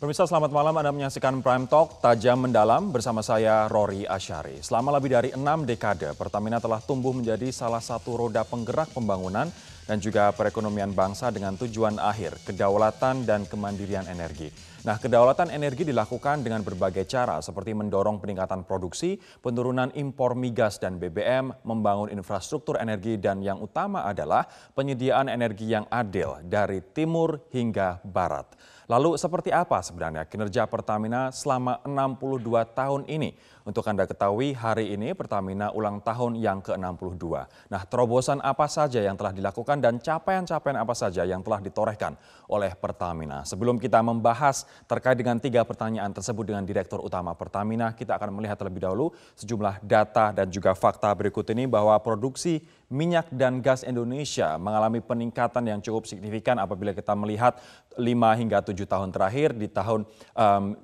Pemirsa, selamat malam. Anda menyaksikan Prime Talk Tajam Mendalam bersama saya Rory Asyari. Selama lebih dari 6 dekade, Pertamina telah tumbuh menjadi salah satu roda penggerak pembangunan dan juga perekonomian bangsa dengan tujuan akhir, kedaulatan dan kemandirian energi. Nah, kedaulatan energi dilakukan dengan berbagai cara seperti mendorong peningkatan produksi, penurunan impor migas dan BBM, membangun infrastruktur energi dan yang utama adalah penyediaan energi yang adil dari timur hingga barat. Lalu seperti apa sebenarnya kinerja Pertamina selama 62 tahun ini? Untuk Anda ketahui, hari ini Pertamina ulang tahun yang ke-62. Nah, terobosan apa saja yang telah dilakukan dan capaian-capaian apa saja yang telah ditorehkan oleh Pertamina? Sebelum kita membahas terkait dengan 3 pertanyaan tersebut dengan Direktur Utama Pertamina, kita akan melihat terlebih dahulu sejumlah data dan juga fakta berikut ini bahwa produksi minyak dan gas Indonesia mengalami peningkatan yang cukup signifikan apabila kita melihat 5 hingga 7 tahun terakhir. Di tahun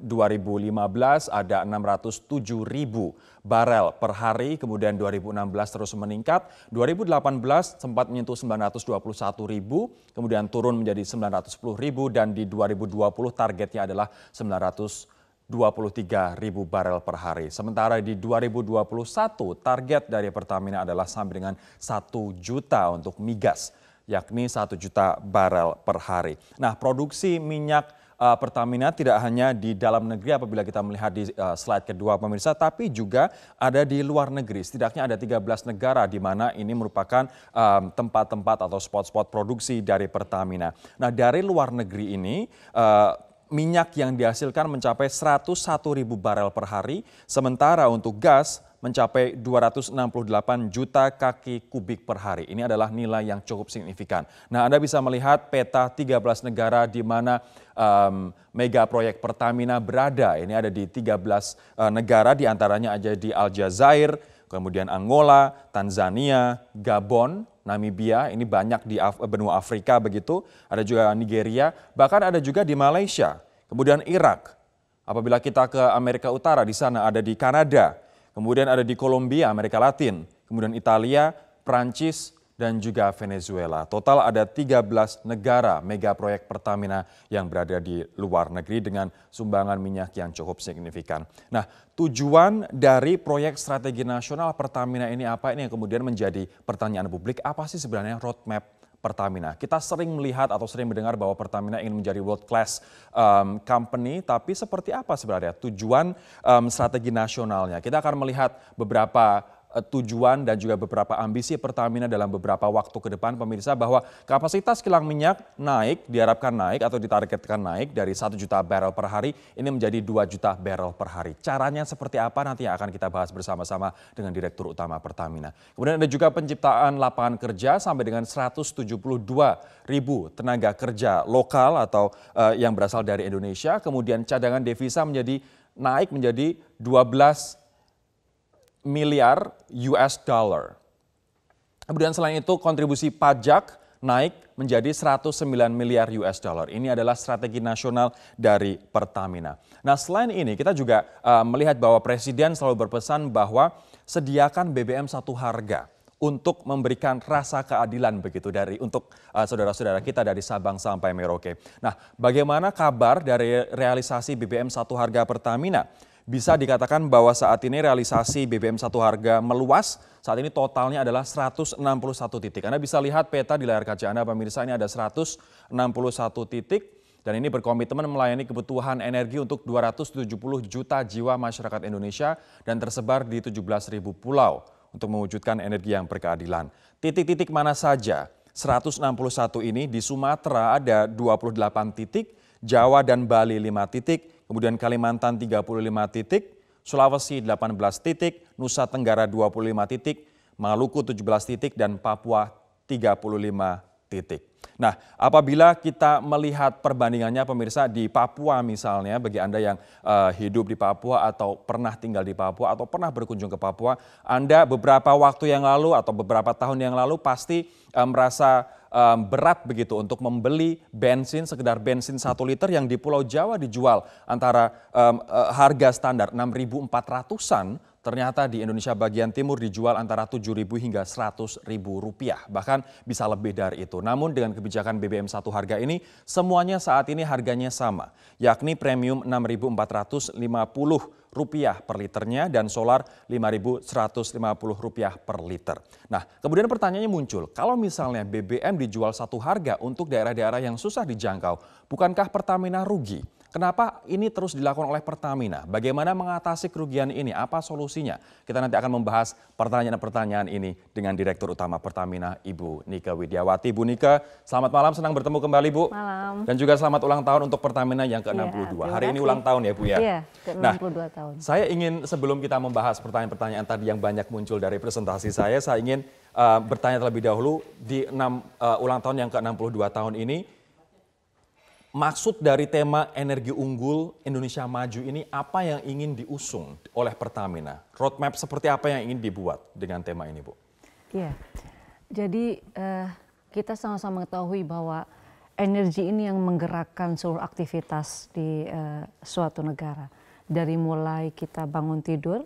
2015 ada 607 ribu barel per hari, kemudian 2016 terus meningkat, 2018 sempat menyentuh 921 ribu, kemudian turun menjadi 910 ribu dan di 2020 targetnya adalah 923 ribu barel per hari. Sementara di 2021 target dari Pertamina adalah sampai dengan 1 juta untuk migas, yakni 1 juta barel per hari. Nah, produksi minyak Pertamina tidak hanya di dalam negeri apabila kita melihat di slide kedua pemirsa, tapi juga ada di luar negeri. Setidaknya ada 13 negara di mana ini merupakan tempat-tempat atau spot-spot produksi dari Pertamina. Nah, dari luar negeri ini minyak yang dihasilkan mencapai 101 ribu barel per hari, sementara untuk gas mencapai 268 juta kaki kubik per hari. Ini adalah nilai yang cukup signifikan. Nah, Anda bisa melihat peta 13 negara di mana mega proyek Pertamina berada. Ini ada di 13 negara, diantaranya ada di Aljazair, kemudian Angola, Tanzania, Gabon, Namibia, ini banyak di benua Afrika begitu, ada juga Nigeria, bahkan ada juga di Malaysia, kemudian Irak. Apabila kita ke Amerika Utara, di sana ada di Kanada, kemudian ada di Kolombia, Amerika Latin, kemudian Italia, Prancis, dan juga Venezuela. Total ada 13 negara mega proyek Pertamina yang berada di luar negeri dengan sumbangan minyak yang cukup signifikan. Nah, tujuan dari proyek strategi nasional Pertamina ini apa? Ini yang kemudian menjadi pertanyaan publik, apa sih sebenarnya roadmap Pertamina? Kita sering melihat atau sering mendengar bahwa Pertamina ingin menjadi world class company, tapi seperti apa sebenarnya tujuan strategi nasionalnya? Kita akan melihat beberapa tujuan dan juga beberapa ambisi Pertamina dalam beberapa waktu ke depan, pemirsa, bahwa kapasitas kilang minyak diharapkan naik atau ditargetkan naik dari 1 juta barel per hari ini menjadi 2 juta barel per hari. Caranya seperti apa nanti yang akan kita bahas bersama-sama dengan Direktur Utama Pertamina. Kemudian ada juga penciptaan lapangan kerja sampai dengan 172 ribu tenaga kerja lokal atau yang berasal dari Indonesia. Kemudian cadangan devisa naik menjadi 12 miliar US dollar. Kemudian selain itu kontribusi pajak naik menjadi 109 miliar US dollar. Ini adalah strategi nasional dari Pertamina. Nah, selain ini kita juga melihat bahwa Presiden selalu berpesan bahwa sediakan BBM satu harga untuk memberikan rasa keadilan begitu untuk saudara-saudara kita dari Sabang sampai Merauke. Nah, bagaimana kabar dari realisasi BBM satu harga Pertamina? Bisa dikatakan bahwa saat ini realisasi BBM satu harga meluas. Saat ini totalnya adalah 161 titik. Anda bisa lihat peta di layar kaca Anda, pemirsa, ini ada 161 titik. Dan ini berkomitmen melayani kebutuhan energi untuk 270 juta jiwa masyarakat Indonesia dan tersebar di 17.000 pulau untuk mewujudkan energi yang berkeadilan. Titik-titik mana saja? 161 ini di Sumatera ada 28 titik, Jawa dan Bali 5 titik, kemudian Kalimantan 35 titik, Sulawesi 18 titik, Nusa Tenggara 25 titik, Maluku 17 titik, dan Papua 35 titik. Nah, apabila kita melihat perbandingannya, pemirsa, di Papua misalnya, bagi Anda yang hidup di Papua atau pernah tinggal di Papua atau pernah berkunjung ke Papua, Anda beberapa waktu yang lalu atau beberapa tahun yang lalu pasti merasa berat begitu untuk membeli bensin, sekedar bensin 1 liter yang di Pulau Jawa dijual antara harga standar 6.400-an ternyata di Indonesia bagian timur dijual antara Rp7.000 hingga Rp100.000, bahkan bisa lebih dari itu. Namun dengan kebijakan BBM satu harga ini, semuanya saat ini harganya sama, yakni premium Rp6.450 per liternya dan solar Rp5.150 per liter. Nah, kemudian pertanyaannya muncul, kalau misalnya BBM dijual satu harga untuk daerah-daerah yang susah dijangkau, bukankah Pertamina rugi? Kenapa ini terus dilakukan oleh Pertamina? Bagaimana mengatasi kerugian ini? Apa solusinya? Kita nanti akan membahas pertanyaan-pertanyaan ini dengan Direktur Utama Pertamina, Ibu Nike Widiawati. Bu Nike, selamat malam, senang bertemu kembali Bu. Malam. Dan juga selamat ulang tahun untuk Pertamina yang ke-62. Ya, Hari ini ulang tahun ya Bu ya? Iya, ke-62 tahun. Saya ingin sebelum kita membahas pertanyaan-pertanyaan tadi yang banyak muncul dari presentasi saya ingin bertanya terlebih dahulu di ulang tahun yang ke-62 tahun ini, maksud dari tema energi unggul Indonesia Maju ini apa yang ingin diusung oleh Pertamina? Roadmap seperti apa yang ingin dibuat dengan tema ini, Bu? Iya, jadi kita sama-sama mengetahui bahwa energi ini yang menggerakkan seluruh aktivitas di suatu negara. Dari mulai kita bangun tidur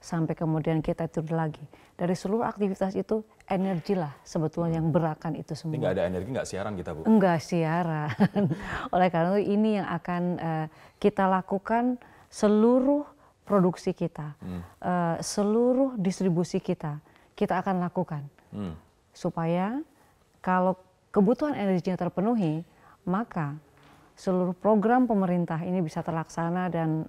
sampai kemudian kita tidur lagi. Dari seluruh aktivitas itu energi lah sebetulnya yang berakan itu semua. Ini nggak ada energi nggak siaran kita Bu? Enggak siaran. Oleh karena itu ini yang akan kita lakukan seluruh produksi kita, seluruh distribusi kita akan lakukan. Supaya kalau kebutuhan energinya terpenuhi, maka seluruh program pemerintah ini bisa terlaksana dan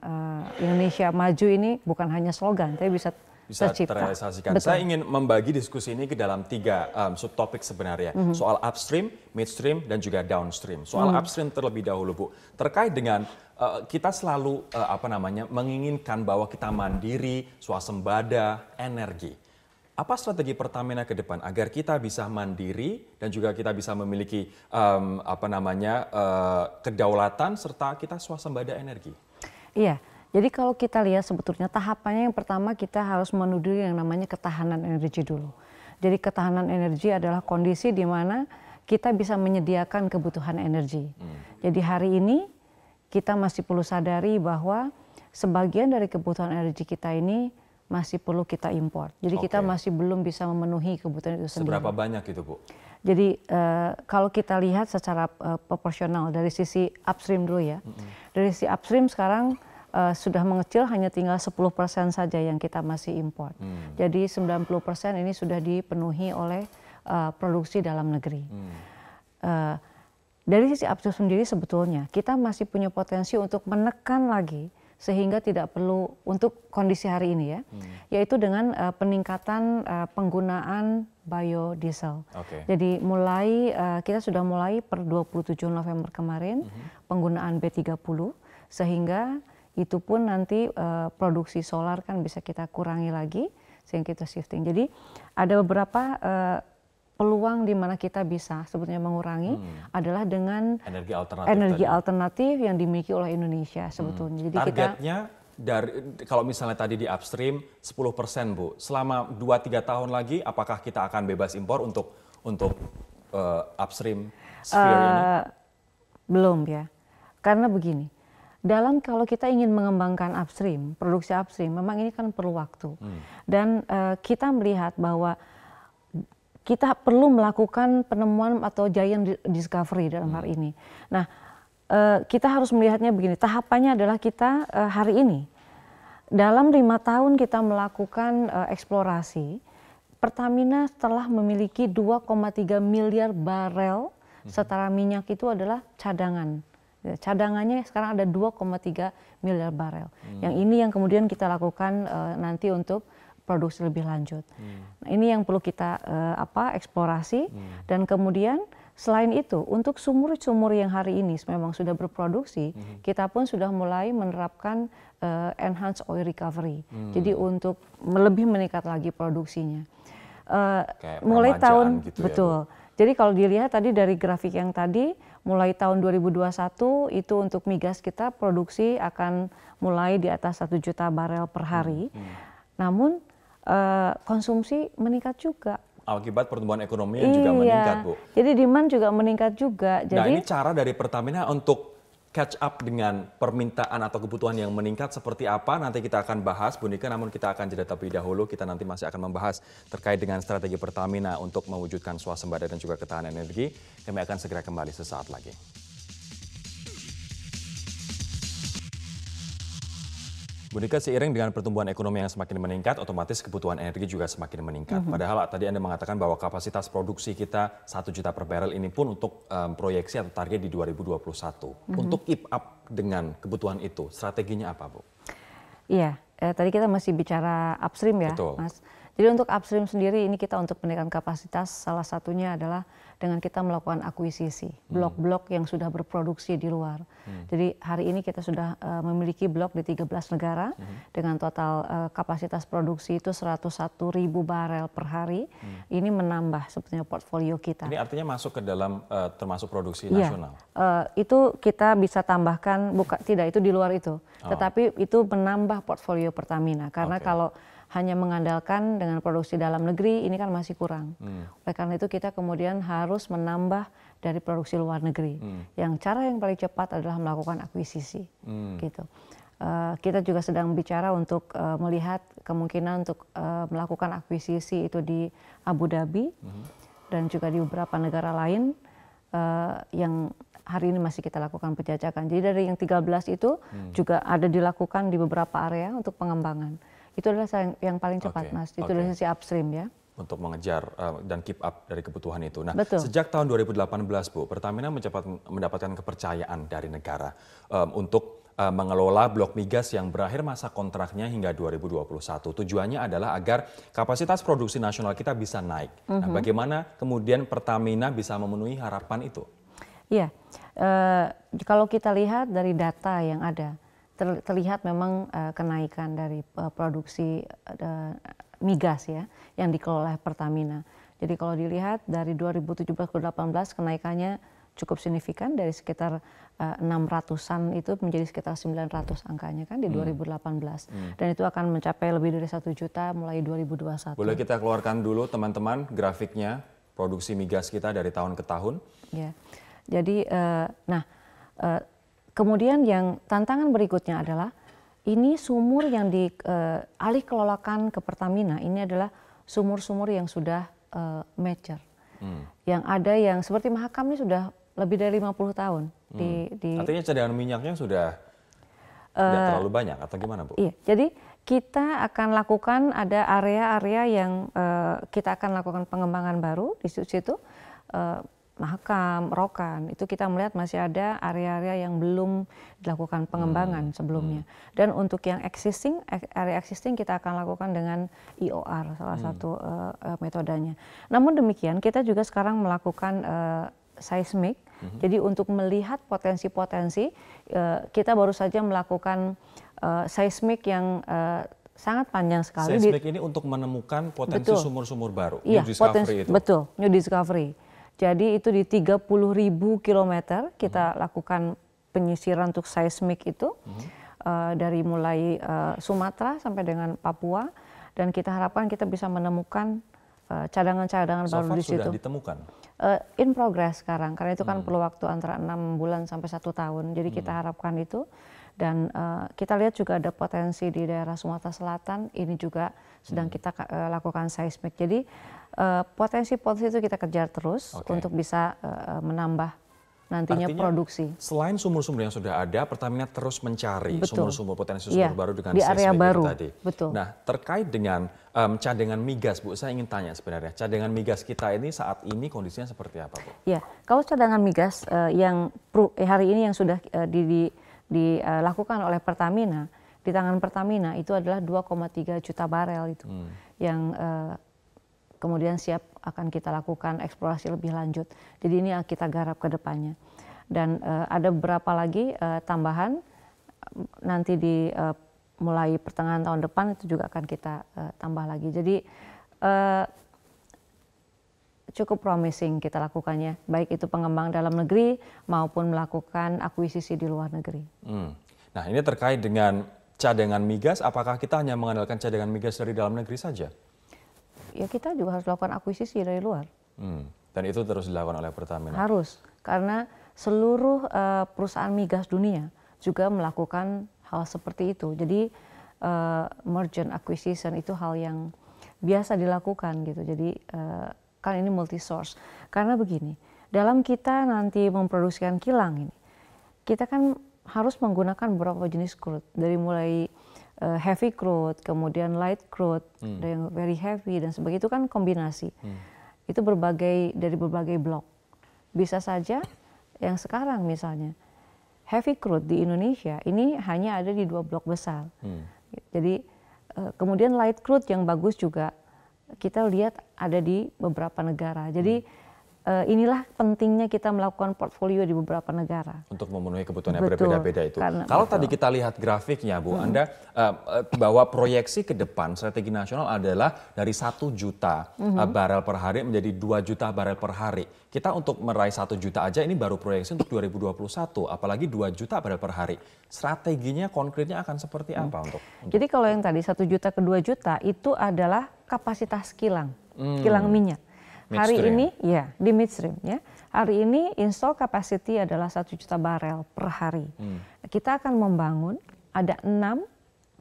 Indonesia Maju ini bukan hanya slogan, tapi bisa terrealisasikan. Saya ingin membagi diskusi ini ke dalam 3 subtopik sebenarnya. Soal upstream, midstream, dan juga downstream. Soal upstream terlebih dahulu Bu. Terkait dengan kita selalu menginginkan bahwa kita mandiri, swasembada, energi. Apa strategi Pertamina ke depan agar kita bisa mandiri dan juga kita bisa memiliki kedaulatan serta kita swasembada energi? Iya, jadi kalau kita lihat sebetulnya tahapannya yang pertama kita harus menuju yang namanya ketahanan energi dulu. Jadi ketahanan energi adalah kondisi di mana kita bisa menyediakan kebutuhan energi. Jadi hari ini kita masih perlu sadari bahwa sebagian dari kebutuhan energi kita ini masih perlu kita impor. Jadi kita masih belum bisa memenuhi kebutuhan itu sendiri. Seberapa banyak itu Bu? Jadi kalau kita lihat secara proporsional dari sisi upstream dulu ya. Dari sisi upstream sekarang sudah mengecil, hanya tinggal 10% saja yang kita masih impor. Jadi 90% ini sudah dipenuhi oleh produksi dalam negeri. Dari sisi upstream sendiri sebetulnya kita masih punya potensi untuk menekan lagi sehingga tidak perlu untuk kondisi hari ini ya, yaitu dengan peningkatan penggunaan biodiesel. Jadi kita sudah mulai per 27 November kemarin penggunaan B30 sehingga itu pun nanti produksi solar kan bisa kita kurangi lagi sehingga kita shifting. Jadi ada beberapa peluang di mana kita bisa sebetulnya mengurangi adalah dengan energi alternatif yang dimiliki oleh Indonesia sebetulnya. Jadi targetnya kalau misalnya tadi di upstream 10% Bu, selama 2-3 tahun lagi apakah kita akan bebas impor untuk upstream sphere ini? Belum ya, karena begini. Kalau kita ingin mengembangkan upstream, produksi upstream, memang ini kan perlu waktu. Dan kita melihat bahwa kita perlu melakukan penemuan atau giant discovery dalam hal ini. Nah, kita harus melihatnya begini, tahapannya adalah kita hari ini, dalam 5 tahun kita melakukan eksplorasi, Pertamina telah memiliki 2,3 miliar barel setara minyak itu adalah cadangan. Cadangannya sekarang ada 2,3 miliar barel. Yang ini yang kemudian kita lakukan nanti untuk produksi lebih lanjut. Nah, ini yang perlu kita eksplorasi dan kemudian selain itu untuk sumur-sumur yang hari ini memang sudah berproduksi, kita pun sudah mulai menerapkan enhanced oil recovery. Jadi untuk lebih meningkat lagi produksinya. Mulai tahun gitu betul. Ya, jadi kalau dilihat tadi dari grafik yang tadi, mulai tahun 2021 itu untuk migas kita produksi akan mulai di atas 1 juta barel per hari. Namun konsumsi meningkat juga. Akibat pertumbuhan ekonomi yang juga meningkat Bu. Jadi demand juga meningkat juga. Nah ini cara dari Pertamina untuk catch up dengan permintaan atau kebutuhan yang meningkat seperti apa nanti kita akan bahas Bu Nika, namun kita akan jeda terlebih dahulu. Kita nanti masih akan membahas terkait dengan strategi Pertamina untuk mewujudkan swasembada dan juga ketahanan energi. Kami akan segera kembali sesaat lagi. Bu Nika, seiring dengan pertumbuhan ekonomi yang semakin meningkat, otomatis kebutuhan energi juga semakin meningkat. Padahal tadi Anda mengatakan bahwa kapasitas produksi kita 1 juta per barrel ini pun untuk proyeksi atau target di 2021. Untuk keep up dengan kebutuhan itu, strateginya apa, Bu? Iya, tadi kita masih bicara upstream ya, Betul. Mas. Jadi untuk upstream sendiri ini kita untuk peningkatan kapasitas salah satunya adalah dengan kita melakukan akuisisi blok-blok yang sudah berproduksi di luar. Jadi hari ini kita sudah memiliki blok di 13 negara dengan total kapasitas produksi itu 101.000 barel per hari. Ini menambah sebetulnya portfolio kita. Ini artinya masuk ke dalam termasuk produksi Iya, nasional? itu kita bisa tambahkan, tidak itu di luar itu. Tetapi itu menambah portfolio Pertamina. Karena kalau hanya mengandalkan dengan produksi dalam negeri, ini kan masih kurang. Oleh karena itu kita kemudian harus menambah dari produksi luar negeri. Yang cara yang paling cepat adalah melakukan akuisisi. Gitu. Kita juga sedang bicara untuk melihat kemungkinan untuk melakukan akuisisi itu di Abu Dhabi dan juga di beberapa negara lain yang hari ini masih kita lakukan penjajakan. Jadi dari yang 13 itu juga ada dilakukan di beberapa area untuk pengembangan. Itu adalah yang paling cepat, Mas. Itu dari sisi upstream ya. Untuk mengejar dan keep up dari kebutuhan itu. Nah, Betul. sejak tahun 2018, Bu, Pertamina mendapatkan kepercayaan dari negara untuk mengelola blok migas yang berakhir masa kontraknya hingga 2021. Tujuannya adalah agar kapasitas produksi nasional kita bisa naik. Nah, bagaimana kemudian Pertamina bisa memenuhi harapan itu? Iya, kalau kita lihat dari data yang ada, terlihat memang kenaikan dari produksi migas ya yang dikelola oleh Pertamina. Jadi kalau dilihat dari 2017 ke 2018 kenaikannya cukup signifikan dari sekitar 600-an itu menjadi sekitar 900 angkanya kan di 2018. Dan itu akan mencapai lebih dari 1 juta mulai 2021. Boleh kita keluarkan dulu teman-teman grafiknya produksi migas kita dari tahun ke tahun? Ya, jadi kemudian yang tantangan berikutnya adalah ini sumur yang dialih kelolakan ke Pertamina ini adalah sumur-sumur yang sudah mature. Yang ada yang seperti Mahakam ini sudah lebih dari 50 tahun. Artinya cadangan minyaknya sudah tidak terlalu banyak atau gimana, Bu? Iya, jadi kita akan lakukan ada area-area yang kita akan lakukan pengembangan baru di situ. Mahakam, Rokan, itu kita melihat masih ada area-area yang belum dilakukan pengembangan sebelumnya. Dan untuk yang area existing kita akan lakukan dengan IOR, salah satu metodenya. Namun demikian kita juga sekarang melakukan seismik. Jadi untuk melihat potensi-potensi, kita baru saja melakukan seismik yang sangat panjang sekali. Seismik ini untuk menemukan potensi sumur-sumur baru, iya, new discovery itu? Betul, new discovery. Jadi itu di 30.000 kilometer kita lakukan penyisiran untuk seismik itu dari mulai Sumatera sampai dengan Papua, dan kita harapkan kita bisa menemukan cadangan-cadangan baru di situ. Sudah ditemukan? In progress sekarang, karena itu kan perlu waktu antara 6 bulan sampai 1 tahun. Jadi kita harapkan itu, dan kita lihat juga ada potensi di daerah Sumatera Selatan, ini juga sedang kita lakukan seismik. Jadi potensi-potensi itu kita kejar terus untuk bisa menambah nantinya produksi. Selain sumur-sumur yang sudah ada, Pertamina terus mencari sumur-sumur potensi sumur baru dengan di area baru. Tadi. Betul. Nah, terkait dengan cadangan migas, Bu, saya ingin tanya sebenarnya, cadangan migas kita ini saat ini kondisinya seperti apa, Bu? Ya, kalau cadangan migas yang hari ini yang sudah dilakukan oleh Pertamina, di tangan Pertamina itu adalah 2,3 juta barel itu yang kemudian siap akan kita lakukan eksplorasi lebih lanjut. Jadi ini yang kita garap ke depannya. Dan ada beberapa lagi tambahan nanti di mulai pertengahan tahun depan itu juga akan kita tambah lagi. Jadi cukup promising kita lakukannya, baik itu pengembang dalam negeri maupun melakukan akuisisi di luar negeri. Nah, ini terkait dengan cadangan migas, apakah kita hanya mengandalkan cadangan migas dari dalam negeri saja? Ya kita juga harus lakukan akuisisi dari luar. Dan itu terus dilakukan oleh Pertamina? Harus, karena seluruh perusahaan migas dunia juga melakukan hal seperti itu. Jadi merger acquisition itu hal yang biasa dilakukan gitu. Jadi kan ini multi source. Karena begini, dalam kita nanti memproduksikan kilang ini, kita kan harus menggunakan beberapa jenis crude, dari mulai heavy crude, kemudian light crude, ada yang very heavy dan sebagainya, itu kan kombinasi. Itu dari berbagai blok. Bisa saja yang sekarang misalnya heavy crude di Indonesia ini hanya ada di 2 blok besar. Jadi kemudian light crude yang bagus juga kita lihat ada di beberapa negara. Jadi inilah pentingnya kita melakukan portfolio di beberapa negara. Untuk memenuhi kebutuhan yang berbeda-beda itu. Kalau betul. tadi kita lihat grafiknya Bu, Anda bahwa proyeksi ke depan strategi nasional adalah dari 1 juta barel per hari menjadi 2 juta barel per hari. Kita untuk meraih 1 juta aja ini baru proyeksi untuk 2021, apalagi 2 juta barel per hari. Strateginya konkretnya akan seperti apa untuk? Jadi kalau yang tadi 1 juta ke 2 juta itu adalah kapasitas kilang minyak. Hari ini ya di midstream ya. Hari ini install capacity adalah 1 juta barel per hari. Kita akan membangun ada 6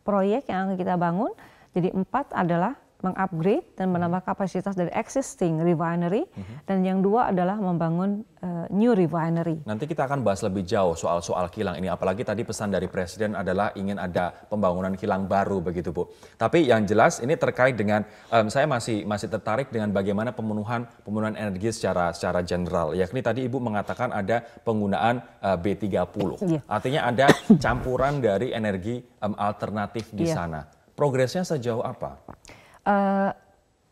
proyek yang akan kita bangun. Jadi 4 adalah mengupgrade dan menambah kapasitas dari existing refinery, dan yang 2 adalah membangun new refinery. Nanti kita akan bahas lebih jauh soal kilang ini, apalagi tadi pesan dari Presiden adalah ingin ada pembangunan kilang baru begitu Bu. Tapi yang jelas ini terkait dengan saya masih tertarik dengan bagaimana pemenuhan energi secara general. Yakni tadi Ibu mengatakan ada penggunaan B30. Artinya ada campuran dari energi alternatif di sana. Progresnya sejauh apa?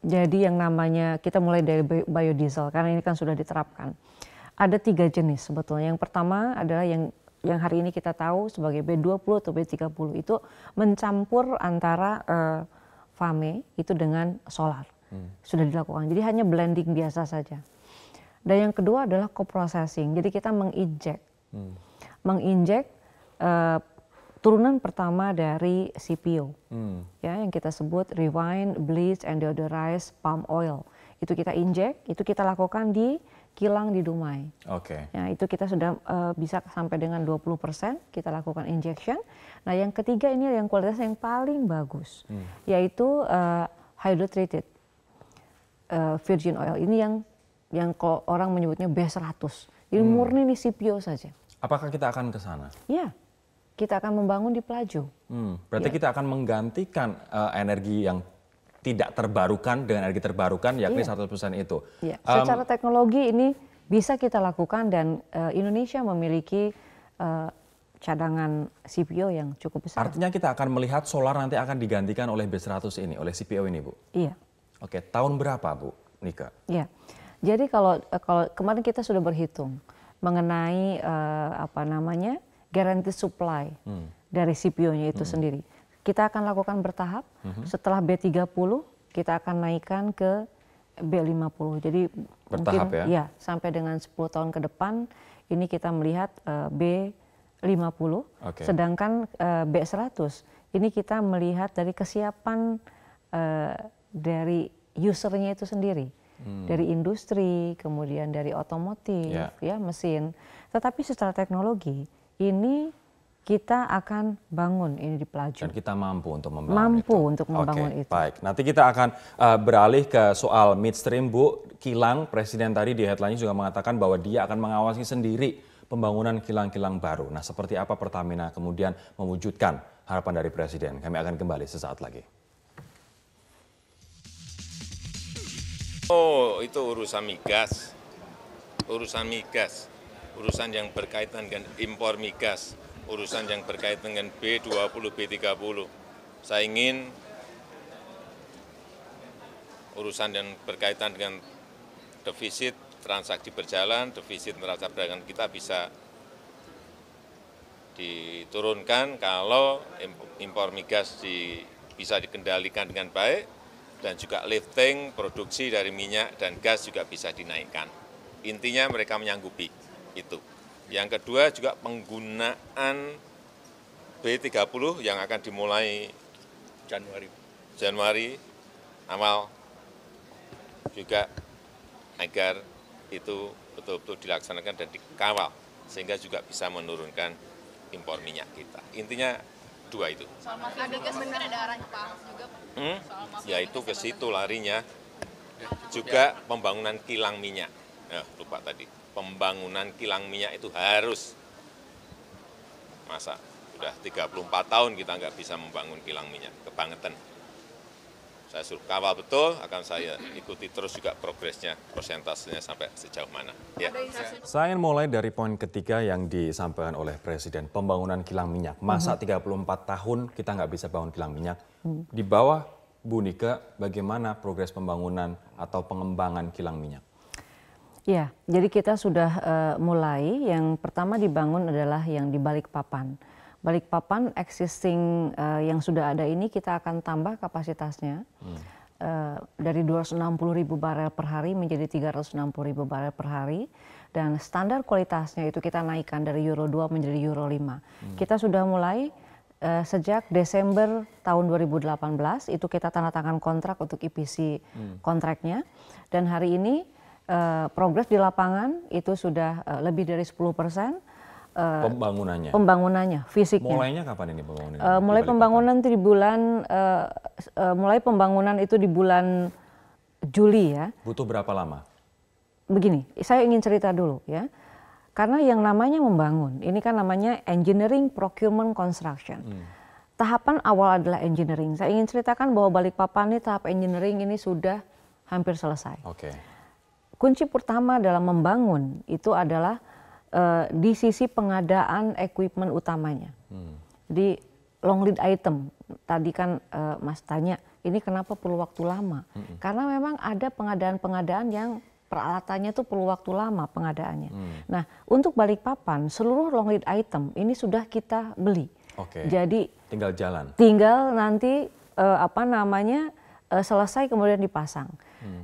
Jadi yang namanya kita mulai dari biodiesel karena ini kan sudah diterapkan. Ada 3 jenis sebetulnya. Yang pertama adalah yang hari ini kita tahu sebagai B20 atau B30, itu mencampur antara FAME itu dengan solar. Sudah dilakukan. Jadi hanya blending biasa saja. Dan yang kedua adalah co-processing. Jadi kita menginjek turunan pertama dari CPO, ya, yang kita sebut refined, bleached, and deodorized palm oil. Itu kita injek, itu kita lakukan di kilang di Dumai. Ya, itu kita sudah bisa sampai dengan 20% kita lakukan injection. Nah, yang ketiga ini yang kualitasnya yang paling bagus, yaitu hydrotreated virgin oil. Ini yang kalau orang menyebutnya B100. Jadi murni nih CPO saja. Apakah kita akan ke sana? Ya. Kita akan membangun di Pelaju. Berarti kita akan menggantikan energi yang tidak terbarukan dengan energi terbarukan, yakni 100% itu. Secara teknologi ini bisa kita lakukan dan Indonesia memiliki cadangan CPO yang cukup besar. Artinya kita akan melihat solar nanti akan digantikan oleh B100 ini, oleh CPO ini Bu? Iya. Oke, tahun berapa Bu Nika? Iya, jadi kalau kemarin kita sudah berhitung mengenai guarantee supply dari CPO-nya itu sendiri. Kita akan lakukan bertahap. Setelah B30 kita akan naikkan ke B50. Jadi bertahap mungkin ya sampai dengan 10 tahun ke depan ini kita melihat B50. Sedangkan B100 ini kita melihat dari kesiapan dari usernya itu sendiri. Dari industri, kemudian dari otomotif, ya mesin. Tetapi secara teknologi ini kita akan bangun ini di Pelaju. Dan kita mampu untuk membangun itu. Baik, nanti kita akan beralih ke soal midstream Bu. Kilang, Presiden tadi di headline juga mengatakan bahwa dia akan mengawasi sendiri pembangunan kilang-kilang baru. Nah, seperti apa Pertamina kemudian mewujudkan harapan dari Presiden? Kami akan kembali sesaat lagi. Oh, itu urusan migas. Urusan yang berkaitan dengan impor migas, urusan yang berkaitan dengan B20, B30. Saya ingin urusan yang berkaitan dengan defisit transaksi berjalan, defisit neraca perdagangan kita bisa diturunkan kalau impor migas bisa dikendalikan dengan baik, dan juga lifting produksi dari minyak dan gas juga bisa dinaikkan. Intinya mereka menyanggupi itu. Yang kedua juga penggunaan B30 yang akan dimulai Januari awal juga agar itu betul-betul dilaksanakan dan dikawal sehingga juga bisa menurunkan impor minyak kita. Intinya dua itu. Soal mafia migas benar ada arahnya Pak Ahok juga. Soal mafia Ya itu ke situ larinya. Juga pembangunan kilang minyak. Lupa tadi. Pembangunan kilang minyak itu harus. Masa sudah 34 tahun kita nggak bisa membangun kilang minyak. Kebangetan. Saya suruh kawal betul, akan saya ikuti terus juga progresnya, persentasenya sampai sejauh mana. Ya. Saya ingin mulai dari poin ketiga yang disampaikan oleh Presiden, pembangunan kilang minyak. Masa 34 tahun kita nggak bisa bangun kilang minyak. Di bawah Bu Nika, bagaimana progres pembangunan atau pengembangan kilang minyak? Ya, jadi kita sudah mulai. Yang pertama dibangun adalah yang di Balikpapan. Balikpapan existing yang sudah ada ini kita akan tambah kapasitasnya dari 260.000 barel per hari menjadi 360.000 barel per hari, dan standar kualitasnya itu kita naikkan dari Euro 2 menjadi Euro 5. Kita sudah mulai sejak Desember tahun 2018 itu kita tanda tangan kontrak untuk EPC kontraknya, dan hari ini progres di lapangan itu sudah lebih dari 10%. Pembangunannya, fisiknya. Mulainya kapan ini pembangunan? Mulai pembangunan itu di bulan, mulai pembangunan itu di bulan Juli ya. Butuh berapa lama? Begini, saya ingin cerita dulu ya. Karena yang namanya membangun, ini kan namanya engineering, procurement, construction. Tahapan awal adalah engineering. Saya ingin ceritakan bahwa Balikpapan ini tahap engineering ini sudah hampir selesai. Oke. Kunci pertama dalam membangun itu adalah di sisi pengadaan equipment utamanya. Di long lead item, tadi kan Mas tanya, ini kenapa perlu waktu lama? Karena memang ada pengadaan-pengadaan yang peralatannya tuh perlu waktu lama pengadaannya. Nah, untuk Balikpapan, seluruh long lead item ini sudah kita beli. Oke. Jadi tinggal jalan. Tinggal nanti selesai kemudian dipasang.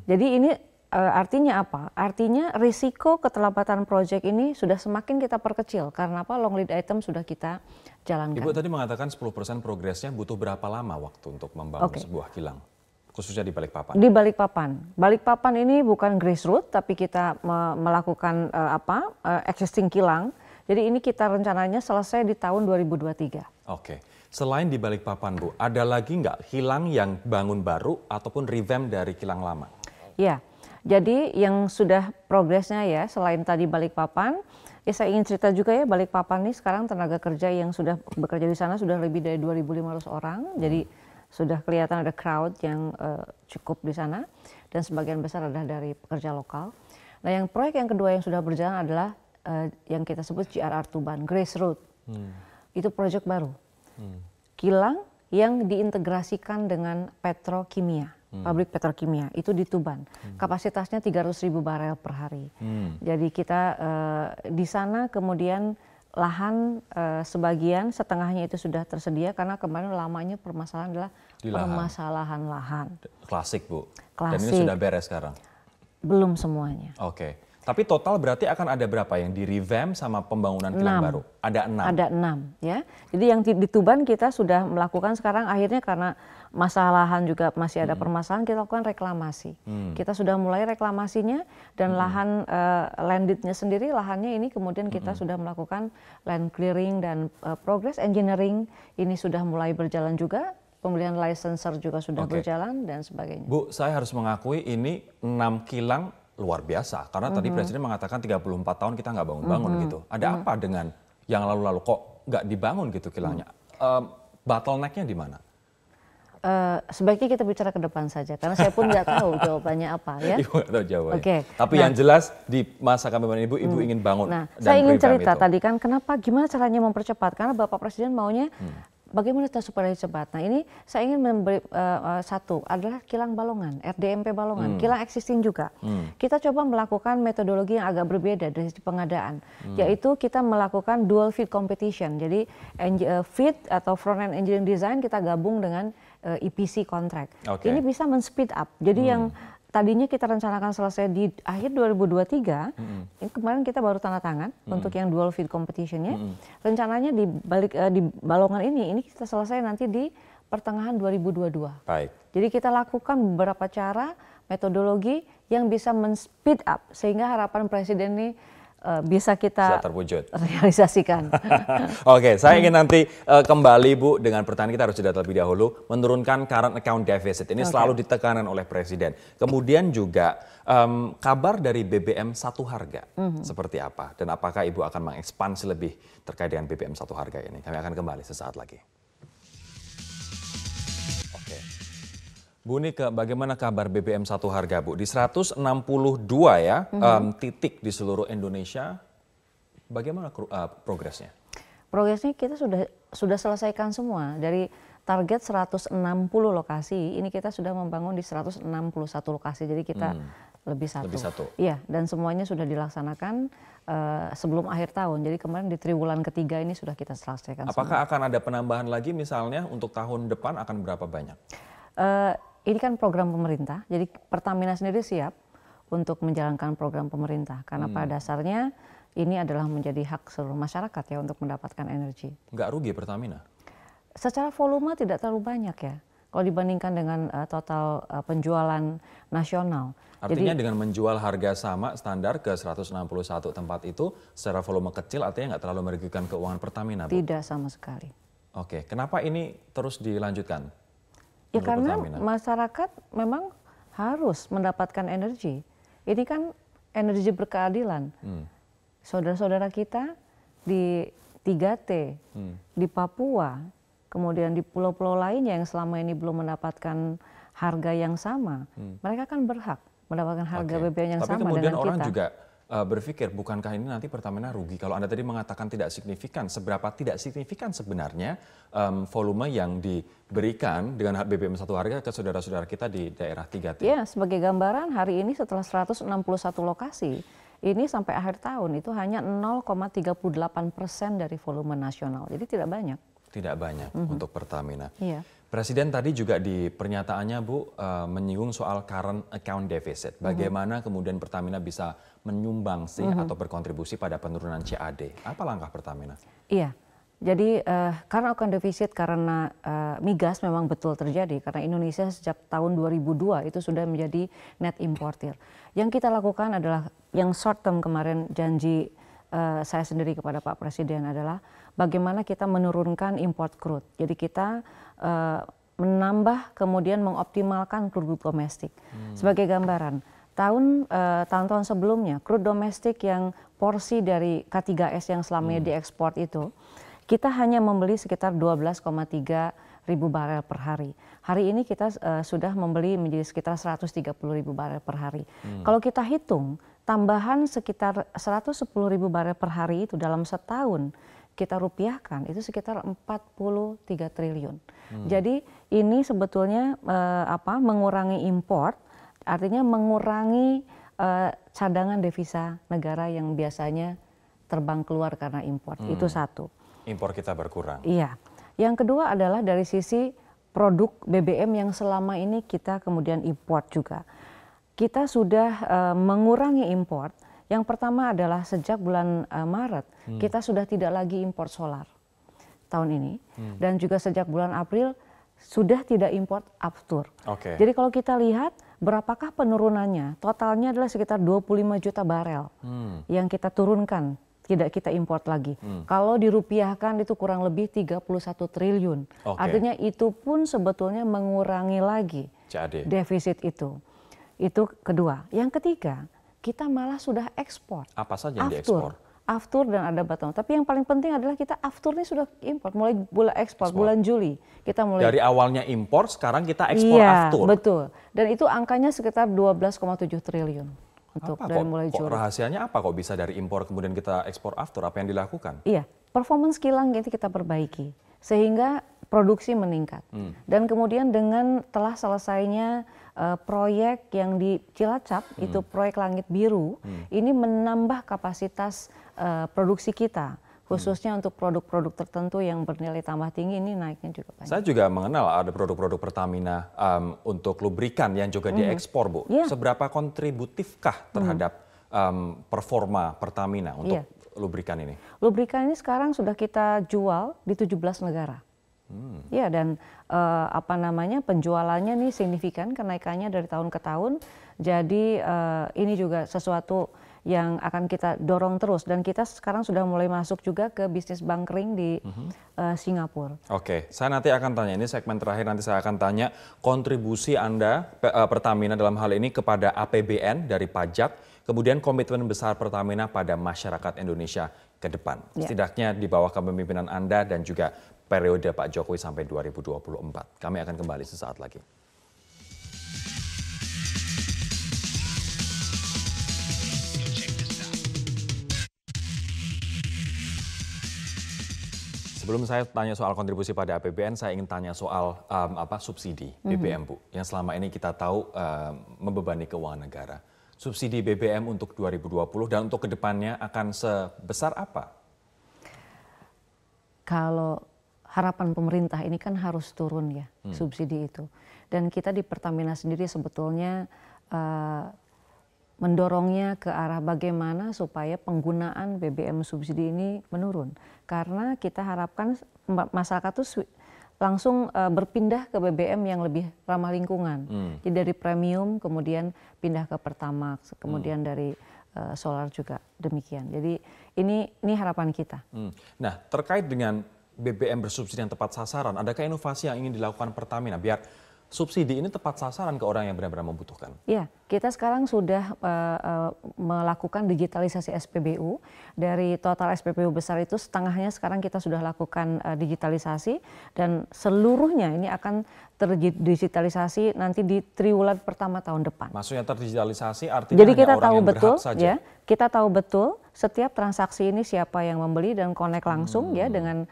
Jadi ini artinya apa? Artinya risiko keterlambatan proyek ini sudah semakin kita perkecil. Karena apa? Long lead item sudah kita jalankan. Ibu tadi mengatakan 10% progresnya butuh berapa lama waktu untuk membangun sebuah kilang? Khususnya di Balikpapan. Di Balikpapan. Balikpapan ini bukan grassroots, tapi kita melakukan existing kilang. Jadi ini kita rencananya selesai di tahun 2023. Oke. Selain di Balikpapan, Bu, ada lagi nggak kilang yang bangun baru ataupun revamp dari kilang lama? Ya. Jadi yang sudah progresnya ya, selain tadi Balikpapan, ya saya ingin cerita juga ya, Balikpapan ini sekarang tenaga kerja yang sudah bekerja di sana sudah lebih dari 2.500 orang. Jadi sudah kelihatan ada crowd yang cukup di sana, dan sebagian besar adalah dari pekerja lokal. Nah, yang proyek yang kedua yang sudah berjalan adalah yang kita sebut GRR Tuban, Grassroots. Itu proyek baru. Kilang yang diintegrasikan dengan petrokimia. Pabrik petrokimia itu di Tuban, kapasitasnya 300.000 barel per hari. Jadi kita di sana kemudian lahan sebagian, setengahnya itu sudah tersedia karena kemarin lamanya permasalahan adalah permasalahan lahan. Klasik, Bu. Klasik. Dan ini sudah beres sekarang? Belum semuanya. Oke. Tapi total berarti akan ada berapa yang di revamp sama pembangunan kilang baru? Ada 6. Ada 6 ya. Jadi yang di Tuban kita sudah melakukan sekarang, akhirnya karena masalah lahan juga masih ada permasalahan, kita lakukan reklamasi. Kita sudah mulai reklamasinya, dan lahan landednya sendiri, lahannya ini kemudian kita sudah melakukan land clearing, dan progress engineering ini sudah mulai berjalan juga. Pembelian licensor juga sudah berjalan dan sebagainya. Bu, saya harus mengakui ini 6 kilang luar biasa, karena tadi Presiden mengatakan 34 tahun kita nggak bangun-bangun gitu. Ada apa dengan yang lalu-lalu kok nggak dibangun gitu kilangnya? Bottleneck-nya di mana? Sebaiknya kita bicara ke depan saja, karena saya pun nggak tahu jawabannya apa ya. Ibu nggak tahu jawabannya. Oke. Tapi yang jelas di masa kepemimpinan Ibu ingin bangun. Nah, dan saya ingin cerita itu. tadi kan gimana caranya mempercepat, karena Bapak Presiden maunya bagaimana supaya cepat. Nah, ini saya ingin memberi satu adalah kilang Balongan, RDMP Balongan, kilang existing juga. Kita coba melakukan metodologi yang agak berbeda dari sisi pengadaan, yaitu kita melakukan dual feed competition. Jadi feed atau front end engineering design kita gabung dengan EPC contract. Ini bisa men-speed up. Jadi yang tadinya kita rencanakan selesai di akhir 2023, ini kemarin kita baru tanda tangan untuk yang dual feed competition-nya. Rencananya di Balongan ini kita selesai nanti di pertengahan 2022. Baik. Jadi kita lakukan beberapa cara, metodologi yang bisa men-speed up, sehingga harapan Presiden ini bisa kita terwujud. realisasikan. Oke, saya ingin nanti kembali Bu dengan pertanyaan, kita harus jeda terlebih dahulu. Menurunkan current account deficit ini selalu ditekanan oleh Presiden. Kemudian juga kabar dari BBM satu harga seperti apa? Dan apakah Ibu akan mengekspansi lebih terkait dengan BBM satu harga ini? Kami akan kembali sesaat lagi. Oke, Bu Nike, bagaimana kabar BBM satu harga Bu? Di 162 ya titik di seluruh Indonesia, bagaimana progresnya? Progresnya kita sudah selesaikan semua. Dari target 160 lokasi, ini kita sudah membangun di 161 lokasi. Jadi kita lebih satu. Iya, dan semuanya sudah dilaksanakan sebelum akhir tahun. Jadi kemarin di triwulan ketiga ini sudah kita selesaikan. Apakah akan ada penambahan lagi misalnya untuk tahun depan akan berapa banyak? Ini kan program pemerintah, jadi Pertamina sendiri siap untuk menjalankan program pemerintah. Karena pada dasarnya ini adalah menjadi hak seluruh masyarakat ya untuk mendapatkan energi. Nggak rugi Pertamina? Secara volume tidak terlalu banyak ya, kalau dibandingkan dengan total penjualan nasional. Artinya dengan menjual harga sama standar ke 161 tempat itu secara volume kecil artinya nggak terlalu merugikan keuangan Pertamina, Bu? Tidak sama sekali. Oke, kenapa ini terus dilanjutkan? Ya karena masyarakat memang harus mendapatkan energi. Ini kan energi berkeadilan. Saudara-saudara kita di 3T, di Papua, kemudian di pulau-pulau lainnya yang selama ini belum mendapatkan harga yang sama, mereka kan berhak mendapatkan harga BBM yang sama dengan kita. Tapi kemudian orang juga berpikir, bukankah ini nanti Pertamina rugi? Kalau Anda tadi mengatakan tidak signifikan, seberapa tidak signifikan sebenarnya volume yang diberikan dengan BBM satu harga ke saudara-saudara kita di daerah 3T? Ya, sebagai gambaran hari ini setelah 161 lokasi, ini sampai akhir tahun itu hanya 0,38% dari volume nasional. Jadi tidak banyak. Tidak banyak untuk Pertamina. Iya. Presiden tadi juga di pernyataannya Bu menyinggung soal current account deficit. Bagaimana kemudian Pertamina bisa menyumbangsi atau berkontribusi pada penurunan CAD. Apa langkah Pertamina? Iya, jadi current account deficit karena migas memang betul terjadi. Karena Indonesia sejak tahun 2002 itu sudah menjadi net importer. Yang kita lakukan adalah yang short term kemarin janji saya sendiri kepada Pak Presiden adalah bagaimana kita menurunkan import crude. Jadi kita menambah kemudian mengoptimalkan crude domestik. Sebagai gambaran, tahun-tahun sebelumnya crude domestik yang porsi dari K3S yang selama ini diekspor itu, kita hanya membeli sekitar 12,3 ribu barel per hari. Hari ini kita sudah membeli menjadi sekitar 130 ribu barel per hari. Kalau kita hitung, tambahan sekitar 110 ribu barel per hari itu dalam setahun kita rupiahkan itu sekitar 43 triliun. Jadi ini sebetulnya mengurangi import, artinya mengurangi cadangan devisa negara yang biasanya terbang keluar karena import. Itu satu. Impor kita berkurang. Iya. Yang kedua adalah dari sisi produk BBM yang selama ini kita kemudian import juga. Kita sudah mengurangi import. Yang pertama adalah sejak bulan Maret kita sudah tidak lagi import solar tahun ini. Dan juga sejak bulan April sudah tidak import aftur. Jadi kalau kita lihat berapakah penurunannya, totalnya adalah sekitar 25 juta barel yang kita turunkan, tidak kita import lagi. Kalau dirupiahkan itu kurang lebih 31 triliun. Artinya itu pun sebetulnya mengurangi lagi CAD. Defisit itu. Itu kedua. Yang ketiga, kita malah sudah ekspor. Apa saja yang diekspor? Aftur dan ada batang. Tapi yang paling penting adalah kita aftur ini sudah impor. Mulai bulan ekspor, bulan Juli. Kita mulai. Dari awalnya impor, sekarang kita ekspor aftur. Iya, betul. Dan itu angkanya sekitar 12,7 triliun. Untuk apa, dari mulai Juli. Rahasianya apa kok bisa dari impor kemudian kita ekspor aftur? Apa yang dilakukan? Iya, performance kilang ini kita perbaiki. Sehingga produksi meningkat. Dan kemudian dengan telah selesainya proyek yang di Cilacap, itu proyek Langit Biru, ini menambah kapasitas produksi kita, khususnya untuk produk-produk tertentu yang bernilai tambah tinggi, ini naiknya juga banyak. Saya juga mengenal ada produk-produk Pertamina untuk lubrikan yang juga diekspor, Bu. Seberapa kontributifkah terhadap performa Pertamina untuk lubrikan ini? Lubrikan ini sekarang sudah kita jual di 17 negara. Ya, dan penjualannya nih signifikan kenaikannya dari tahun ke tahun. Jadi ini juga sesuatu yang akan kita dorong terus, dan kita sekarang sudah mulai masuk juga ke bisnis bunkering di Singapura. Oke, saya nanti akan tanya, ini segmen terakhir nanti saya akan tanya kontribusi Anda Pertamina dalam hal ini kepada APBN dari pajak, kemudian komitmen besar Pertamina pada masyarakat Indonesia ke depan. Setidaknya di bawah kepemimpinan Anda dan juga periode Pak Jokowi sampai 2024. Kami akan kembali sesaat lagi. Sebelum saya tanya soal kontribusi pada APBN, saya ingin tanya soal subsidi BBM, Bu, yang selama ini kita tahu membebani keuangan negara. Subsidi BBM untuk 2020 dan untuk kedepannya akan sebesar apa? Kalau harapan pemerintah ini kan harus turun ya, subsidi itu. Dan kita di Pertamina sendiri sebetulnya mendorongnya ke arah bagaimana supaya penggunaan BBM subsidi ini menurun. Karena kita harapkan masyarakat tuh langsung berpindah ke BBM yang lebih ramah lingkungan. Jadi dari premium kemudian pindah ke Pertamax, kemudian dari solar juga demikian. Jadi ini harapan kita. Nah, terkait dengan BBM bersubsidi yang tepat sasaran, adakah inovasi yang ingin dilakukan Pertamina biar subsidi ini tepat sasaran ke orang yang benar-benar membutuhkan? Ya, kita sekarang sudah melakukan digitalisasi SPBU. Dari total SPBU besar itu setengahnya sekarang kita sudah lakukan digitalisasi, dan seluruhnya ini akan terdigitalisasi nanti di triwulan pertama tahun depan. Maksudnya terdigitalisasi artinya jadi hanya kita orang tahu yang betul berhak saja? Ya, kita tahu betul setiap transaksi ini siapa yang membeli dan connect langsung ya dengan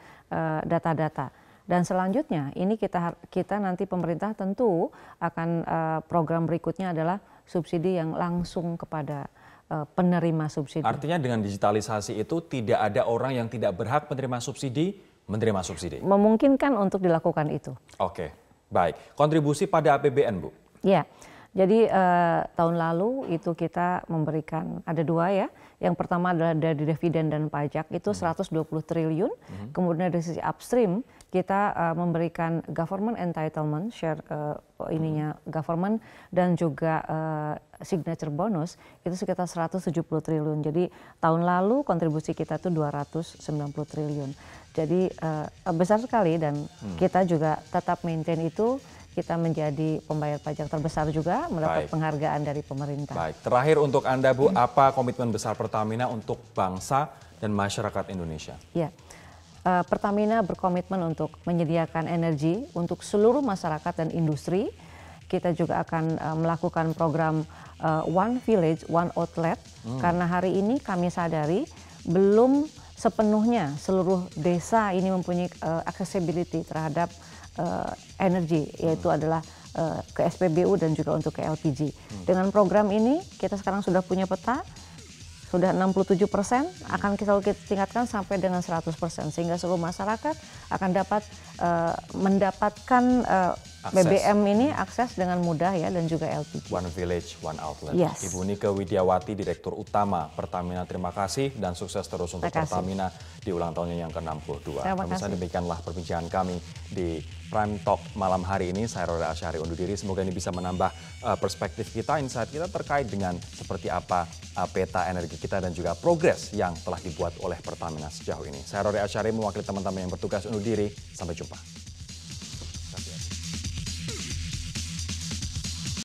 data-data. Dan selanjutnya ini kita nanti pemerintah tentu akan program berikutnya adalah subsidi yang langsung kepada penerima subsidi. Artinya dengan digitalisasi itu tidak ada orang yang tidak berhak menerima subsidi? Memungkinkan untuk dilakukan itu. Oke, baik. Kontribusi pada APBN, Bu? Ya, jadi tahun lalu itu kita memberikan, ada dua ya. Yang pertama adalah dari dividen dan pajak itu 120 triliun. Kemudian dari sisi upstream kita memberikan government entitlement, share government, dan juga signature bonus itu sekitar 170 triliun. Jadi tahun lalu kontribusi kita itu 290 triliun. Jadi besar sekali, dan kita juga tetap maintain itu. Kita menjadi pembayar pajak terbesar juga, mendapat penghargaan dari pemerintah. Baik, terakhir untuk Anda, Bu, apa komitmen besar Pertamina untuk bangsa dan masyarakat Indonesia? Ya, Pertamina berkomitmen untuk menyediakan energi untuk seluruh masyarakat dan industri. Kita juga akan melakukan program One Village, One Outlet, karena hari ini kami sadari belum sepenuhnya seluruh desa ini mempunyai accessibility terhadap energi, yaitu adalah ke SPBU dan juga untuk ke LPG. Dengan program ini kita sekarang sudah punya peta, sudah 67%, akan kita tingkatkan sampai dengan 100%, sehingga seluruh masyarakat akan dapat mendapatkan BBM ini akses dengan mudah ya, dan juga LPG. One Village, One Outlet. Yes. Ibu Nike Widiawati, Direktur Utama Pertamina, terima kasih dan sukses terus untuk Pertamina di ulang tahunnya yang ke-62. Pemirsa, demikianlah perbincangan kami di Prime Talk malam hari ini. Saya Rora Asyari undur diri. Semoga ini bisa menambah perspektif kita, insight kita terkait dengan seperti apa peta energi kita dan juga progres yang telah dibuat oleh Pertamina sejauh ini. Saya Rora Asyari mewakili teman-teman yang bertugas undur diri. Sampai jumpa.